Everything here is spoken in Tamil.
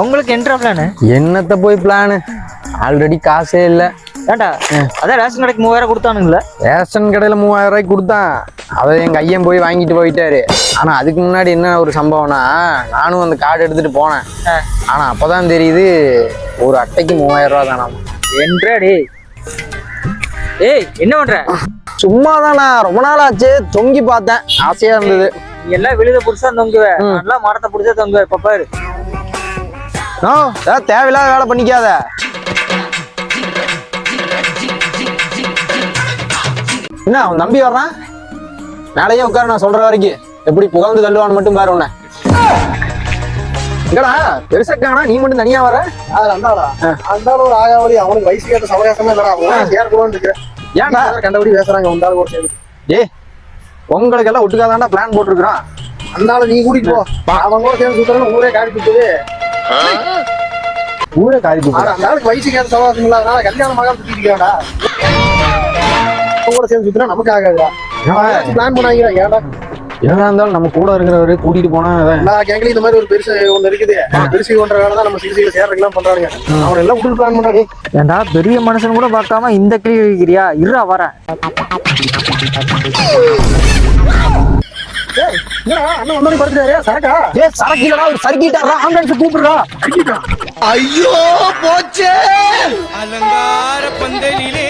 உங்களுக்கு என்ன பிளானு? என்னத்த போய் பிளானு, ஆல்ரெடி காசே இல்லை. ஏண்டா அதான் ரேஷன் கடைக்கு 3000 கொடுத்தானுங்களே. ரேஷன் கடையில் 3000 ரூபாய்க்கு கொடுத்தான். அதை எங்கள் ஐயன் போய் வாங்கிட்டு போயிட்டாரு. ஆனால் அதுக்கு முன்னாடி என்ன ஒரு சம்பவம்னா, நானும் அந்த கார்டு எடுத்துட்டு போனேன். ஆனால் அப்போதான் தெரியுது ஒரு அட்டைக்கு 3000 ரூபா தானாம். என்றாடி ஏய் என்ன பண்ற? சும்மா தான், நான் ரொம்ப நாள் ஆச்சு தொங்கி பார்த்தேன், ஆசையா இருந்தது. நீ எல்லாம் வெளியில புடிச்சா தொங்குவேன், நல்லா மரத்தை புடிச்சா தொங்குவேன். இப்ப பாரு, தேவையில்லாத வேலை பண்ணிக்காத. என்ன அவன் நம்பி வர்றான், மேலேயே உட்காரு, நான் சொல்ற வரைக்கும் எப்படி புகழ்ந்து தள்ளுவான்னு மட்டும் பாரு. உன்ன எங்கடா பெருசாக்கானா, நீ மட்டும் தனியா வர? அந்தாலும் ஒரு ஆகாவளி, அவனுக்கு வயசு கேட்ட சமயாசமே இல்லடா. ஏற்கனவே இருக்கிறேன். ஏன்டா கண்டபடி பேசுறாங்க உண்டாலும் ஒரு சேர்ந்து. உங்களுக்கு எல்லாம் ஒட்டுக்காதான்டா பிளான் போட்டுருக்கான். அந்தாலும் நீ கூட்டிட்டு போ, அவன் கூட சேர்ந்து சுத்தரன்னு ஊரே காடி கொடுத்தது. ஊரே காடி கொடுத்தா அந்த ஆளுக்கு வயசு கேட்ட சமயாசம் இல்ல, அதனால கல்யாணமாக சுத்திருக்காடா. கூட சேர்ந்து சுத்தினா நமக்கு ஆகாதுடா. பிளான் பண்ணாங்க. ஏன்டா என்னதான் இருந்தாலும் நம்ம கூட இருக்கிறவரு கூட்டிட்டு போனா எல்லா கேங்களையும் இந்த மாதிரி ஒரு பெருசு ஒண்ணு இருக்குது. பெருசு ஒன்ற வேலை தான் நம்ம சிகிச்சையில சேர்றதுலாம் பண்றாங்க. அவன் எல்லாம் விட்டு பிளான் பண்றாங்க. ஏண்டா பெரிய மனுஷன் கூட பார்க்காம இந்த கிளி வைக்கிறியா? இருடா வரேன். சரக்கு இல்லடா, ஒரு சறுக்கிட்டாரா, ஆம்புலன்ஸ் கூப்பிடுறா. ஐயோ போச்சே அலங்கார பந்தலிலே